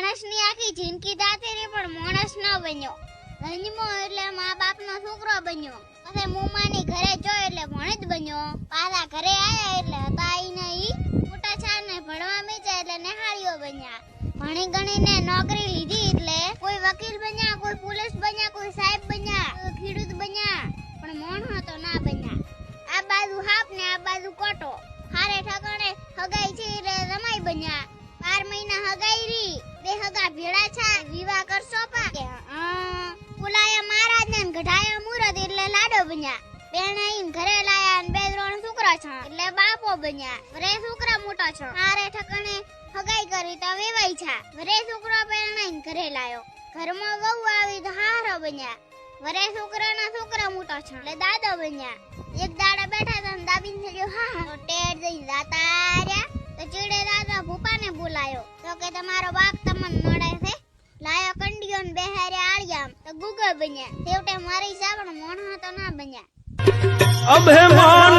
માણસની આખી જિંદગી દાતી રહી પણ માણસ ન બન્યો. જન્મો એટલે મા બાપનો છોકરો બન્યો. પછી મુમાની ઘરે જો એટલે ભણ જ બન્યો. પાછા ઘરે આયા એટલે હતા ઈને ઈ મોટા છાર ને ભણવા મેચ્યા એટલે નેહાળીઓ બન્યા. ભણી ગણીને નોકરી લીધી એટલે કોઈ વકીલ બન્યા, કોઈ પોલીસ બન્યા, કોઈ સાહેબ બન્યા, કોઈ ખેડૂત બન્યા, પણ મોણો તો ના બન્યા. આ બાજુ હાપ ને આ બાજુ કોટો. હારે ઠકાણે હગાઈ છે એટલે રમાઈ બન્યા. 12 મહિના હગાઈ રી, બે હગા ભેળા છે, વિવાહ કરશો પા કે પુલાયા મહારાજ ને ગઢાયા મુરત એટલે લાડો બન્યા. બેણાઈન ઘરે લાયા ને 2-3 છોકરા છે એટલે બાપો બન્યા. વરે છોકરા મોટા છે. હારે ઠકાણે હગાઈ કરી તો વેવાઈ છે. વરે છોકરો બેણાઈન ઘરે લાયો. ઘરમાં વહુ આવી તો હારો બન્યા. વરે છોકરાના છોકરા મોટા છે એટલે દાદા બન્યા. એક દાડા બેઠા હતા ને દાબીને થયો હા તો ટેડ જઈ જાતા રહ્યા. તો ચીડે દાદા ભૂપાને બોલાયો તો કે તમારો બાપ તમને નડે છે. લાયો કંડિયો ને બેહારે આળિયામ તો ગુગળ બન્યા. છેવટે મારી સાવણ મોણો તો ના બન્યા. અભિમાન